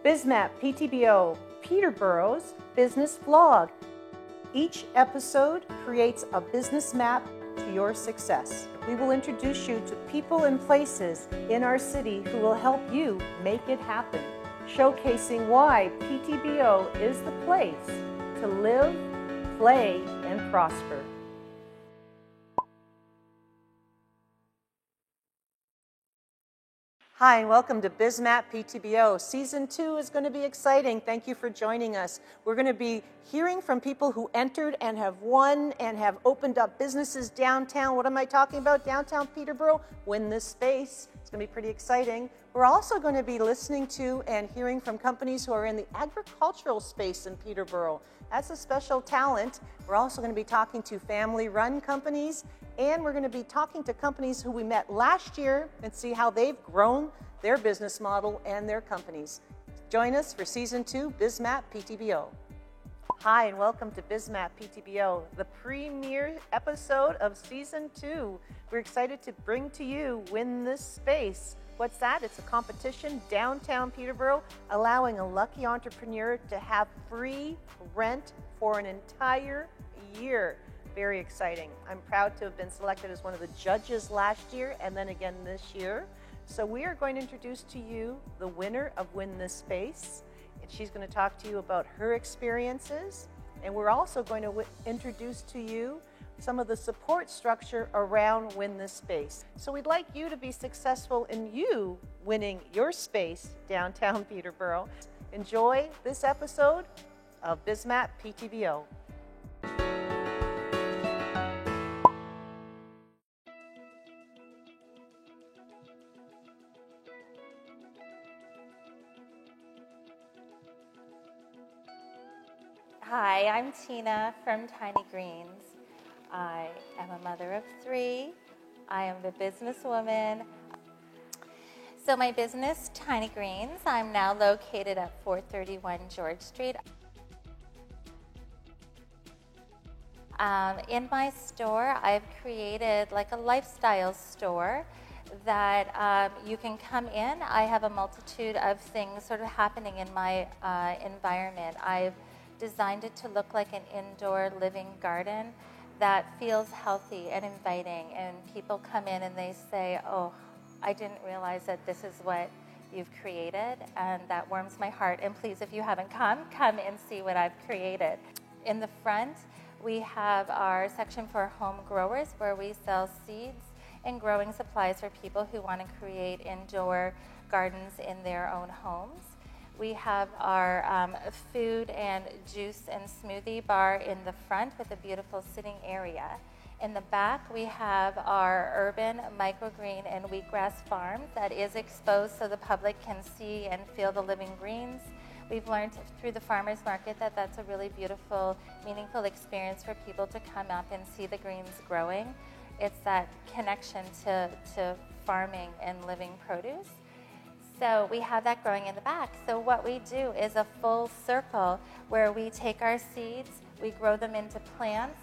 BizMap PTBO, Peterborough's business vlog. Each episode creates a business map to your success. We will introduce you to people and places in our city who will help you make it happen, showcasing why PTBO is the place to live, play, and prosper. Hi, and welcome to BizMap PTBO. Season 2 is going to be exciting. Thank you for joining us. We're going to be hearing from people who entered and have won and have opened up businesses downtown. What am I talking about? Downtown Peterborough. Win this space. It's going to be pretty exciting. We're also going to be listening to and hearing from companies who are in the agricultural space in Peterborough. That's a special talent. We're also going to be talking to family-run companies, and we're going to be talking to companies who we met last year and see how they've grown their business model and their companies. Join us for Season 2, BizMap PTBO. Hi, and welcome to BizMap PTBO, the premiere episode of Season 2. We're excited to bring to you Win This Space. What's that? It's a competition downtown Peterborough, allowing a lucky entrepreneur to have free rent for an entire year. Very exciting. I'm proud to have been selected as one of the judges last year and then again this year. So we are going to introduce to you the winner of Win This Space. And she's going to talk to you about her experiences. And we're also going to introduce to you some of the support structure around Win This Space. So we'd like you to be successful in you winning your space downtown Peterborough. Enjoy this episode of BizMap PTBO. Hi, I'm Tina from Tiny Greens. I am a mother of 3. I am a businesswoman. So my business, Tiny Greens, I'm now located at 431 George Street. In my store, I've created like a lifestyle store that you can come in. I have a multitude of things sort of happening in my environment. I've designed it to look like an indoor living garden that feels healthy and inviting, and people come in and they say, oh, I didn't realize that this is what you've created, and that warms my heart. And please, if you haven't come and see what I've created. In the front, we have our section for home growers, where we sell seeds and growing supplies for people who want to create indoor gardens in their own homes. We have our food and juice and smoothie bar in the front with a beautiful sitting area. In the back, we have our urban microgreen and wheatgrass farm that is exposed so the public can see and feel the living greens. We've learned through the farmers market that that's a really beautiful, meaningful experience for people to come up and see the greens growing. It's that connection to farming and living produce. So we have that growing in the back. So what we do is a full circle where we take our seeds, we grow them into plants,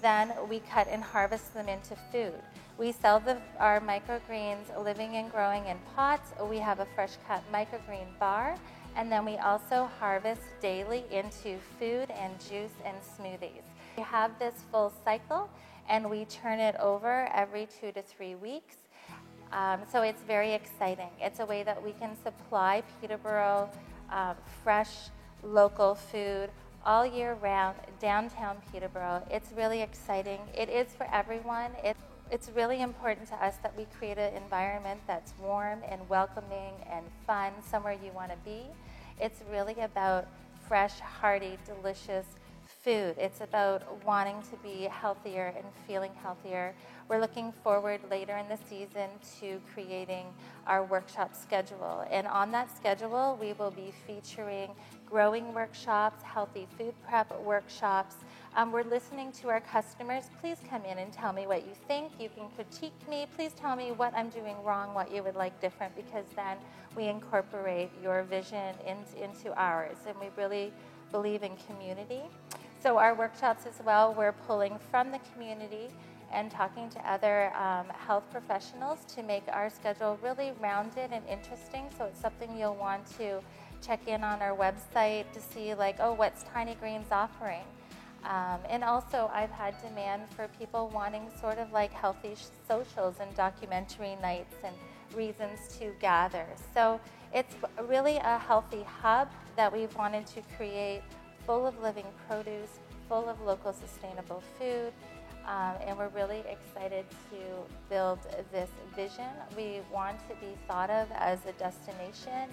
then we cut and harvest them into food. We sell our microgreens living and growing in pots. We have a fresh cut microgreen bar, and then we also harvest daily into food and juice and smoothies. We have this full cycle, and we turn it over every 2 to 3 weeks. So it's very exciting. It's a way that we can supply Peterborough fresh, local food all year round, downtown Peterborough. It's really exciting. It is for everyone. It's really important to us that we create an environment that's warm and welcoming and fun, somewhere you want to be. It's really about fresh, hearty, delicious food. It's about wanting to be healthier and feeling healthier. We're looking forward later in the season to creating our workshop schedule. And on that schedule, we will be featuring growing workshops, healthy food prep workshops. We're listening to our customers. Please come in and tell me what you think. You can critique me. Please tell me what I'm doing wrong, what you would like different, because then we incorporate your vision into ours. And we really believe in community. So our workshops as well, we're pulling from the community and talking to other health professionals to make our schedule really rounded and interesting, so it's something you'll want to check in on our website to see like, oh, what's Tiny Greens offering? And also I've had demand for people wanting sort of like healthy socials and documentary nights and reasons to gather. So it's really a healthy hub that we've wanted to create, full of living produce, full of local sustainable food. And we're really excited to build this vision. We want to be thought of as a destination.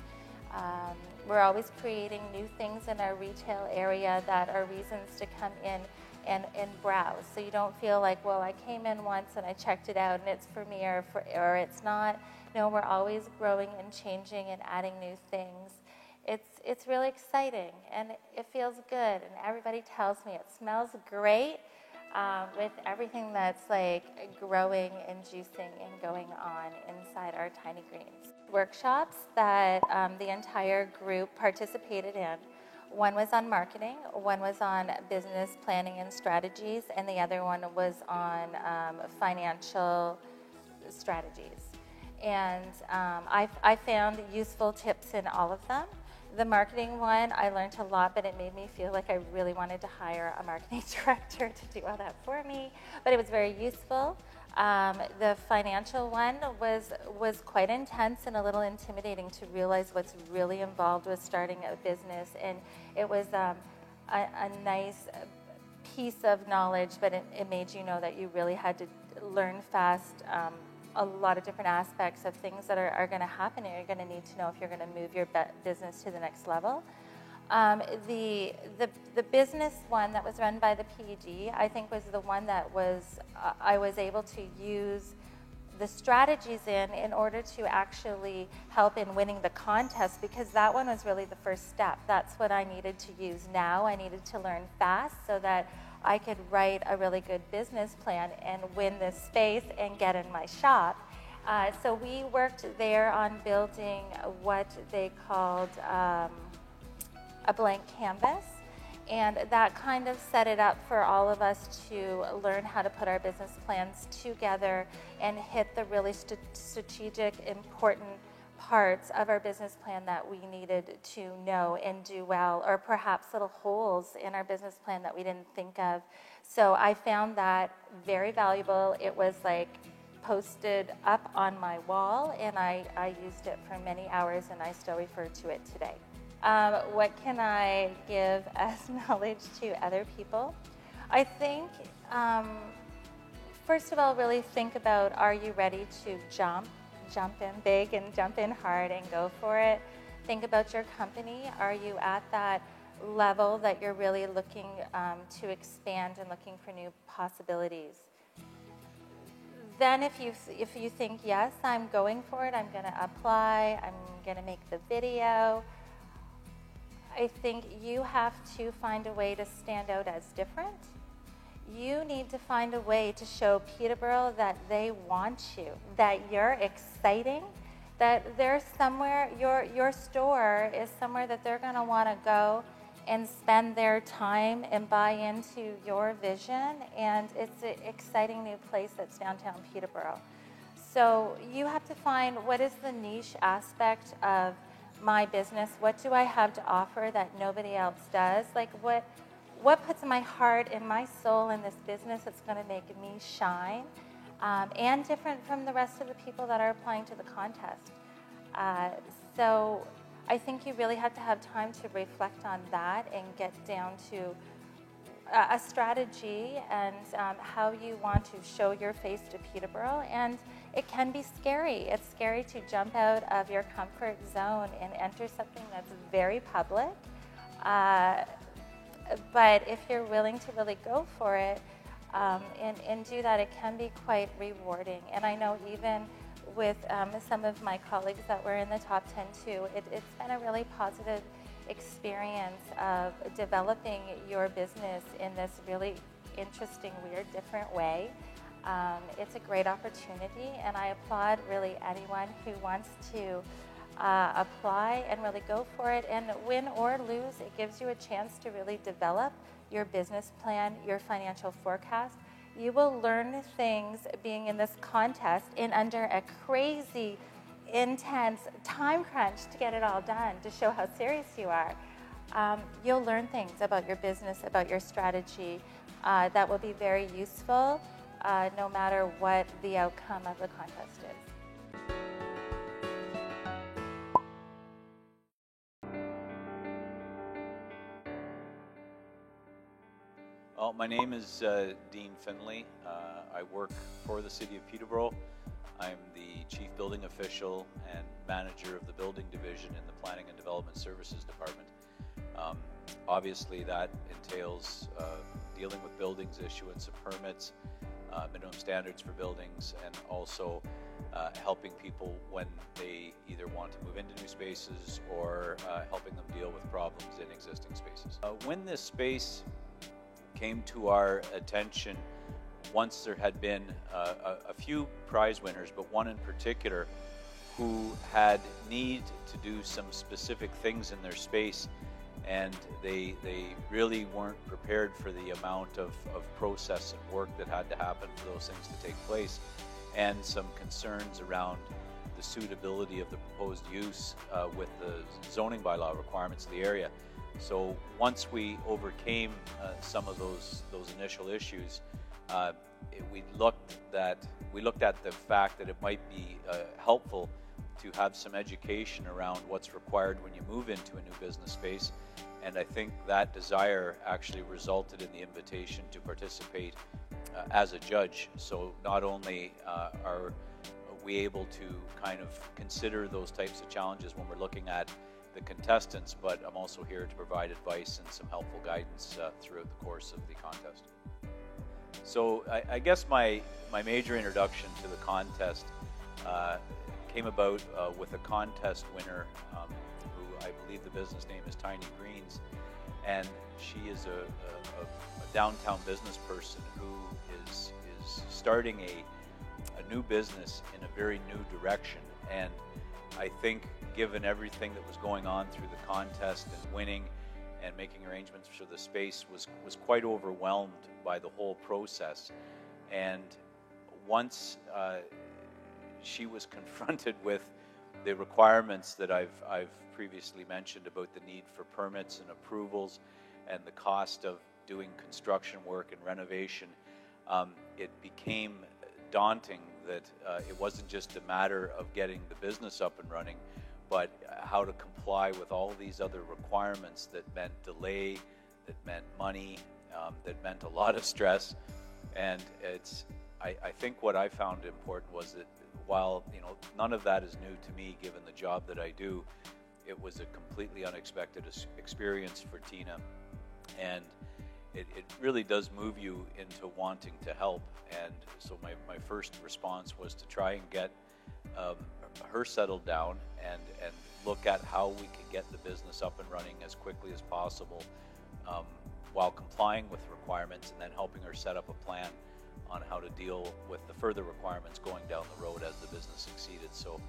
We're always creating new things in our retail area that are reasons to come in and browse. So you don't feel like, well, I came in once and I checked it out and it's for me or it's not. No, we're always growing and changing and adding new things. It's really exciting and it feels good, and everybody tells me it smells great with everything that's like growing and juicing and going on inside our Tiny Greens. Workshops that the entire group participated in. One was on marketing, one was on business planning and strategies, and the other one was on financial strategies. And I found useful tips in all of them. The marketing one, I learned a lot, but it made me feel like I really wanted to hire a marketing director to do all that for me, but it was very useful. The financial one was quite intense and a little intimidating to realize what's really involved with starting a business, and it was a nice piece of knowledge, but it made you know that you really had to learn fast a lot of different aspects of things that are going to happen, and you're going to need to know if you're going to move your business to the next level. The business one that was run by the PED, I think, was the one that was I was able to use the strategies in order to actually help in winning the contest, because that one was really the first step. That's what I needed to use now. I needed to learn fast so that I could write a really good business plan and win this space and get in my shop. So we worked there on building what they called a blank canvas, and that kind of set it up for all of us to learn how to put our business plans together and hit the really strategic, important parts of our business plan that we needed to know and do well, or perhaps little holes in our business plan that we didn't think of. So I found that very valuable. It was like posted up on my wall, and I used it for many hours, and I still refer to it today. What can I give as knowledge to other people? I think, first of all, really think about, are you ready to jump in big and jump in hard and go for it? Think about your company. Are you at that level that you're really looking to expand and looking for new possibilities? Then if you think, yes, I'm going for it, I'm going to apply, I'm going to make the video, I think you have to find a way to stand out as different. You need to find a way to show Peterborough that they want you, that you're exciting, that there's somewhere, your store is somewhere that they're going to want to go and spend their time and buy into your vision, and it's an exciting new place that's downtown Peterborough. So you have to find what is the niche aspect of my business. What do I have to offer that nobody else does? Like what puts my heart and my soul in this business that's going to make me shine and different from the rest of the people that are applying to the contest. So I think you really have to have time to reflect on that and get down to a strategy and how you want to show your face to Peterborough. And it can be scary. It's scary to jump out of your comfort zone and enter something that's very public. But if you're willing to really go for it and do that, it can be quite rewarding. And I know even with some of my colleagues that were in the top 10 too, it's been a really positive experience of developing your business in this really interesting, weird, different way. It's a great opportunity, and I applaud really anyone who wants to apply and really go for it. And win or lose, it gives you a chance to really develop your business plan, your financial forecast. You will learn things being in this contest in under a crazy intense time crunch to get it all done, to show how serious you are, you'll learn things about your business, about your strategy, that will be very useful no matter what the outcome of the contest is. Well, my name is Dean Finley. I work for the City of Peterborough. I'm the Chief Building Official and Manager of the Building Division in the Planning and Development Services Department. Obviously, that entails dealing with buildings, issuance of permits, minimum standards for buildings, and also helping people when they either want to move into new spaces or helping them deal with problems in existing spaces. When this space came to our attention, once there had been a few prize winners, but one in particular who had need to do some specific things in their space, and they really weren't prepared for the amount of process and work that had to happen for those things to take place, and some concerns around the suitability of the proposed use with the zoning bylaw requirements of the area. So once we overcame some of those initial issues, we looked at the fact that it might be helpful to have some education around what's required when you move into a new business space, and I think that desire actually resulted in the invitation to participate as a judge. So not only are we able to kind of consider those types of challenges when we're looking at the contestants, but I'm also here to provide advice and some helpful guidance throughout the course of the contest. So I guess my major introduction to the contest came about with a contest winner who I believe the business name is Tiny Greens, and she is a downtown business person who is starting a new business in a very new direction. And I think given everything that was going on through the contest and winning and making arrangements for the space, was quite overwhelmed by the whole process. And once she was confronted with the requirements that I've previously mentioned about the need for permits and approvals and the cost of doing construction work and renovation, it became daunting that it wasn't just a matter of getting the business up and running, but how to comply with all these other requirements that meant delay, that meant money, that meant a lot of stress. And I think what I found important was that while none of that is new to me given the job that I do, it was a completely unexpected experience for Tina, and it really does move you into wanting to help. And so my first response was to try and get her settled down and look at how we could get the business up and running as quickly as possible while complying with requirements, and then helping her set up a plan on how to deal with the further requirements going down the road as the business succeeded. So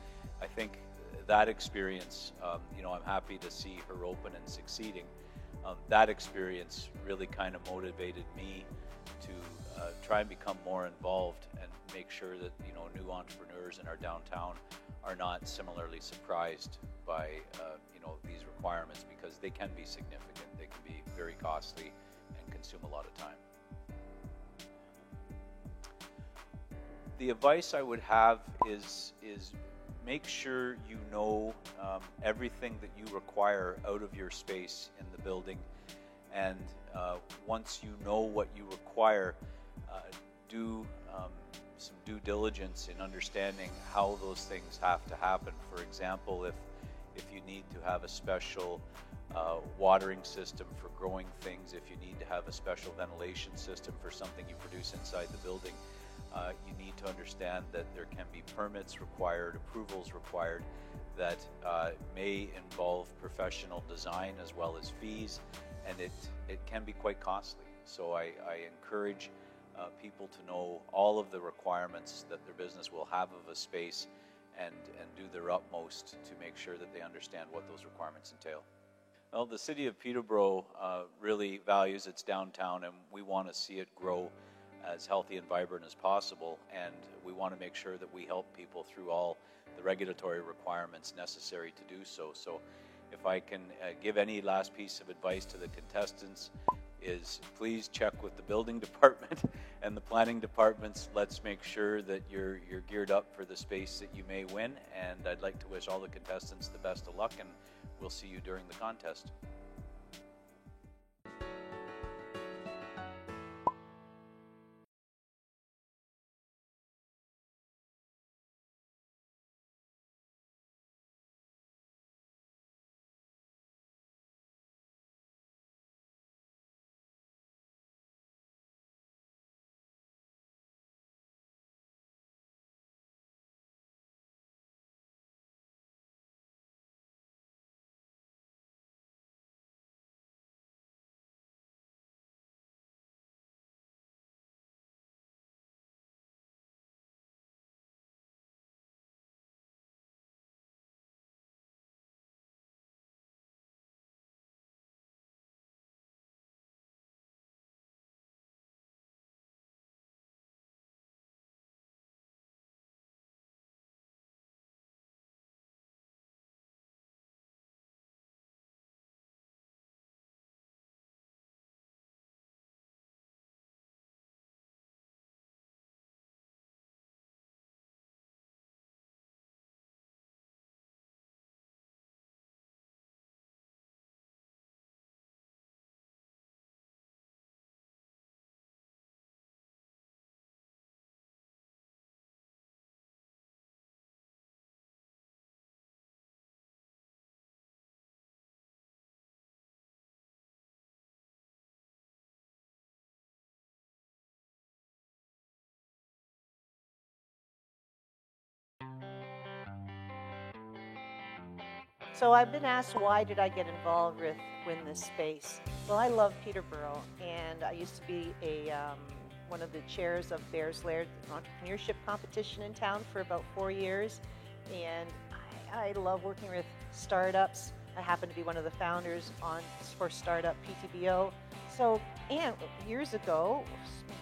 I think that experience, I'm happy to see her open and succeeding. That experience really kind of motivated me to try and become more involved and make sure that new entrepreneurs in our downtown are not similarly surprised by these requirements, because they can be significant, they can be very costly and consume a lot of time. The advice I would have is make sure you know everything that you require out of your space in the building, and once you know what you require, do some due diligence in understanding how those things have to happen. For example, if you need to have a special watering system for growing things, if you need to have a special ventilation system for something you produce inside the building, you need to understand that there can be permits required, approvals required that may involve professional design as well as fees, and it can be quite costly. So I encourage people to know all of the requirements that their business will have of a space, and do their utmost to make sure that they understand what those requirements entail. Well, the City of Peterborough really values its downtown, and we want to see it grow. as healthy and vibrant as possible, and we want to make sure that we help people through all the regulatory requirements necessary to do so. So if I can give any last piece of advice to the contestants, is please check with the building department and the planning departments. Let's make sure that you're geared up for the space that you may win, and I'd like to wish all the contestants the best of luck, and we'll see you during the contest. So I've been asked, why did I get involved with Win This Space? Well, I love Peterborough, and I used to be one of the chairs of Bears Laird entrepreneurship competition in town for about 4 years, and I love working with startups. I happen to be one of the founders for Startup PTBO. So, and years ago,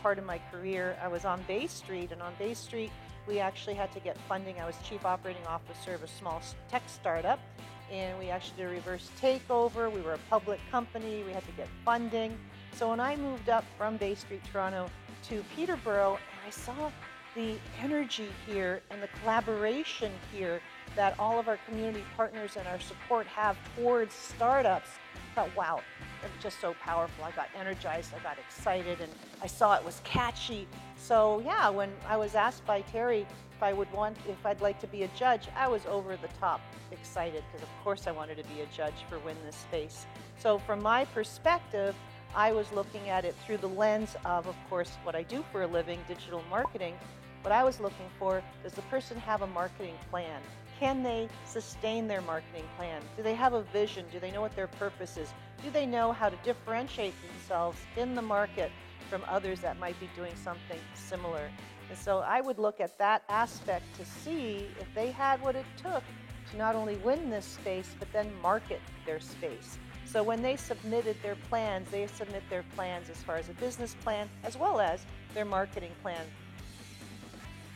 part of my career, I was on Bay Street, and on Bay Street, we actually had to get funding. I was chief operating officer of a small tech startup, and we actually did a reverse takeover. We were a public company. We had to get funding. So when I moved up from Bay Street, Toronto to Peterborough, and I saw the energy here and the collaboration here that all of our community partners and our support have towards startups, I thought, wow, it was just so powerful. I got energized, I got excited, and I saw it was catchy. So yeah, when I was asked by Terry if I'd like to be a judge, I was over the top excited, because of course I wanted to be a judge for Win This Space. So from my perspective, I was looking at it through the lens of course, what I do for a living, digital marketing. What I was looking for, does the person have a marketing plan? Can they sustain their marketing plan? Do they have a vision? Do they know what their purpose is? Do they know how to differentiate themselves in the market from others that might be doing something similar? And so I would look at that aspect to see if they had what it took to not only win this space, but then market their space. So when they submitted their plans, they submit their plans as far as a business plan, as well as their marketing plan.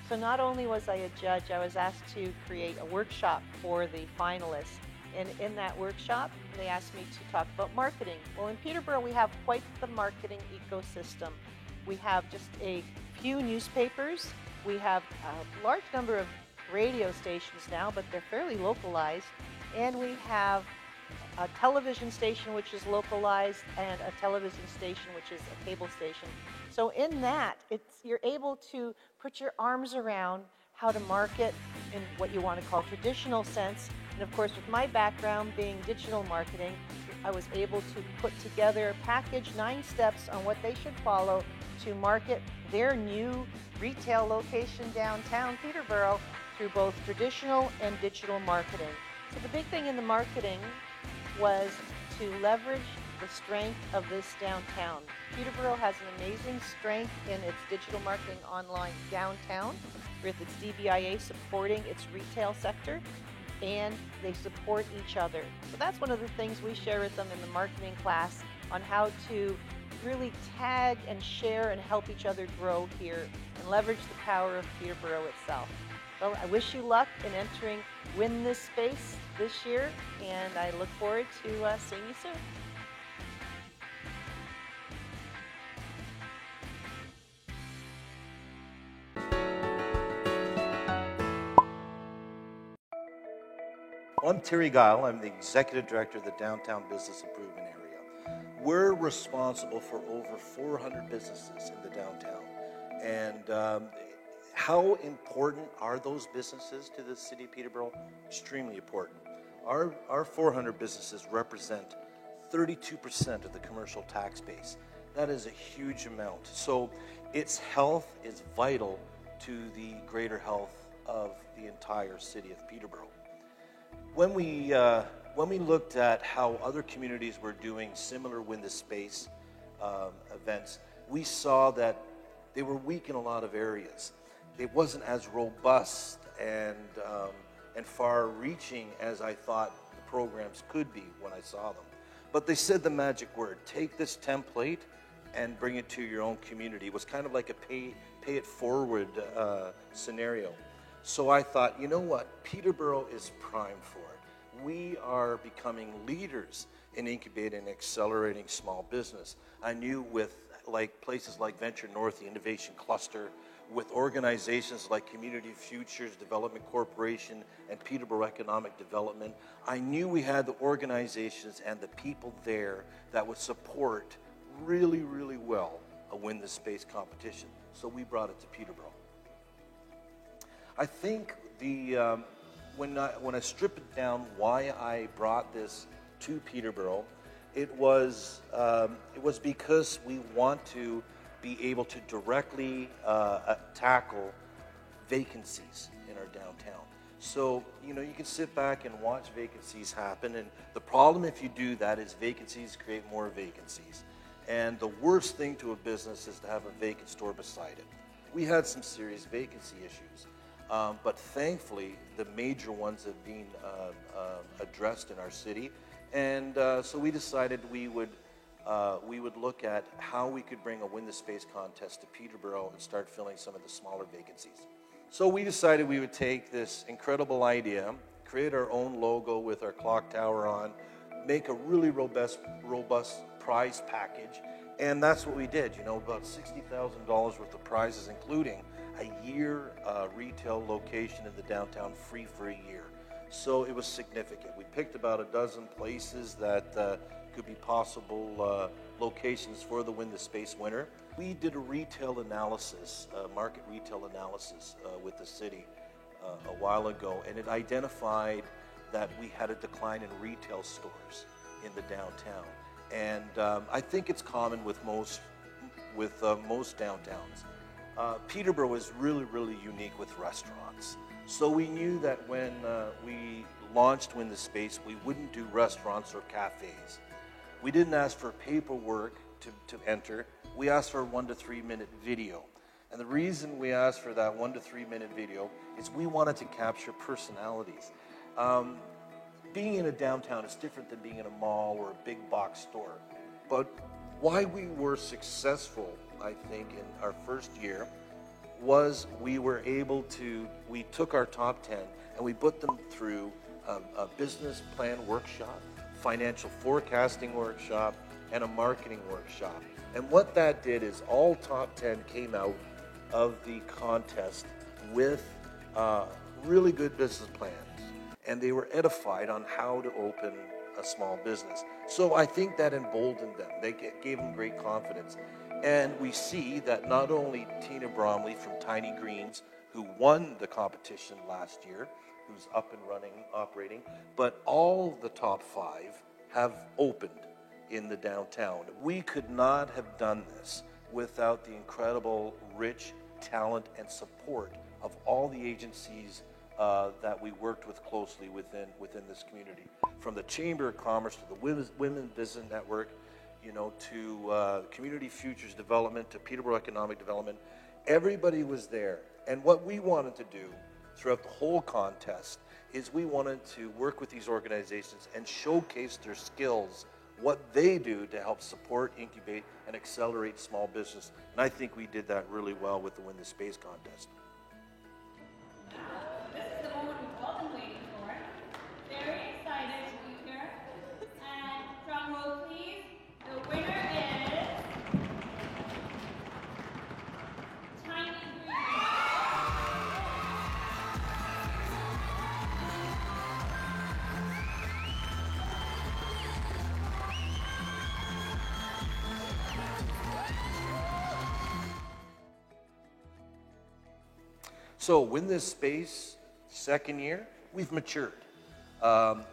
So not only was I a judge, I was asked to create a workshop for the finalists. And in that workshop, they asked me to talk about marketing. Well, in Peterborough, we have quite the marketing ecosystem. We have just a few newspapers. We have a large number of radio stations now, but they're fairly localized. And we have a television station which is localized, and a television station which is a cable station. So in that, you're able to put your arms around how to market in what you want to call traditional sense. And of course, with my background being digital marketing, I was able to put together a package, 9 steps on what they should follow to market their new retail location downtown Peterborough through both traditional and digital marketing. So the big thing in the marketing was to leverage the strength of this downtown. Peterborough has an amazing strength in its digital marketing online downtown, with its DBIA supporting its retail sector, and they support each other. So that's one of the things we share with them in the marketing class on how to really tag and share and help each other grow here and leverage the power of Peterborough itself. Well, I wish you luck in entering Win This Space this year, and I look forward to seeing you soon. I'm Terry Guile. I'm the Executive Director of the Downtown Business Improvement Area. We're responsible for over 400 businesses in the downtown. And how important are those businesses to the city of Peterborough? Extremely important. Our 400 businesses represent 32% of the commercial tax base. That is a huge amount. So its health is vital to the greater health of the entire city of Peterborough. When we looked at how other communities were doing similar Win This Space events, we saw that they were weak in a lot of areas. It wasn't as robust and far-reaching as I thought the programs could be when I saw them. But they said the magic word: take this template and bring it to your own community. It was kind of like a pay it forward scenario. So I thought, you know what, Peterborough is primed for it. We are becoming leaders in incubating and accelerating small business. I knew with places like Venture North, the Innovation Cluster, with organizations like Community Futures Development Corporation and Peterborough Economic Development, I knew we had the organizations and the people there that would support really, really well a Win This Space competition. So we brought it to Peterborough. I think when I strip it down, why I brought this to Peterborough, it was because we want to be able to directly tackle vacancies in our downtown. So, you can sit back and watch vacancies happen, and the problem if you do that is vacancies create more vacancies. And the worst thing to a business is to have a vacant store beside it. We had some serious vacancy issues. But thankfully, the major ones have been addressed in our city, and so we decided we would look at how we could bring a Win This Space contest to Peterborough and start filling some of the smaller vacancies. So we decided we would take this incredible idea, create our own logo with our clock tower on, make a really robust prize package, and that's what we did. About $60,000 worth of prizes, including a year retail location in the downtown free for a year. So it was significant. We picked about a dozen places that could be possible locations for the Win This Space winner. We did a retail analysis, market retail analysis with the city a while ago, and it identified that we had a decline in retail stores in the downtown. And I think it's common with most downtowns. Peterborough is really, really unique with restaurants. So we knew that when we launched Win This Space, we wouldn't do restaurants or cafes. We didn't ask for paperwork to enter. We asked for a 1 to 3 minute video. And the reason we asked for that 1 to 3 minute video is we wanted to capture personalities. Being in a downtown is different than being in a mall or a big box store. But why we were successful, I think, in our first year was we took our top 10 and we put them through a business plan workshop, financial forecasting workshop, and a marketing workshop. And what that did is all top 10 came out of the contest with really good business plans, and they were edified on how to open a small business. So I think that emboldened them. They gave them great confidence. And we see that not only Tina Bromley from Tiny Greens, who won the competition last year, who's up and running, operating, but all the top 5 have opened in the downtown. We could not have done this without the incredible, rich talent and support of all the agencies that we worked with closely within this community. From the Chamber of Commerce to the Women's Business Network, to Community Futures Development, to Peterborough Economic Development, everybody was there. And what we wanted to do throughout the whole contest is we wanted to work with these organizations and showcase their skills what they do to help support, incubate, and accelerate small business. And I think we did that really well with the Win the Space contest. This is the moment we've all been waiting for. Very excited to be here. And drum roll, please. The winner is Tiny Ingredients. So, Win This Space, second year, we've matured.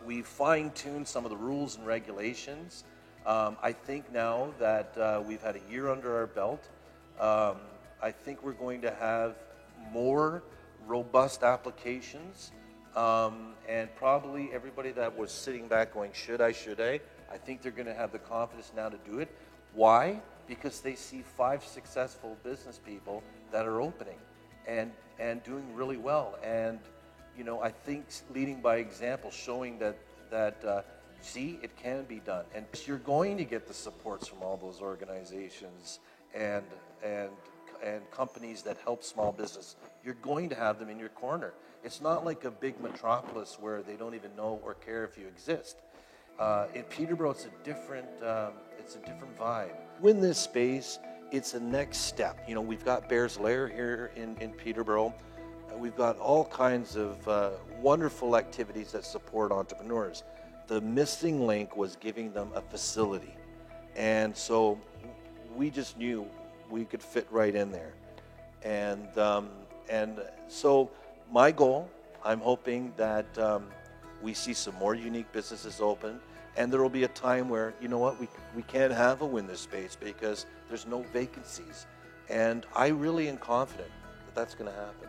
We've fine-tuned some of the rules and regulations. I think now that we've had a year under our belt, I think we're going to have more robust applications, and probably everybody that was sitting back going, should I? I think they're going to have the confidence now to do it. Why? Because they see 5 successful business people that are opening and doing really well. And, you know, I think leading by example, showing that see, it can be done. And you're going to get the supports from all those organizations and companies that help small business. You're going to have them in your corner. It's not like a big metropolis where they don't even know or care if you exist. In Peterborough, it's a different vibe. Win This Space, it's a next step. You know, we've got Bears Lair here in Peterborough. We've got all kinds of wonderful activities that support entrepreneurs. The missing link was giving them a facility. And so we just knew we could fit right in there. And so my goal, I'm hoping that we see some more unique businesses open, and there will be a time where, you know what, we can't have a Win This Space because there's no vacancies. And I really am confident that that's going to happen.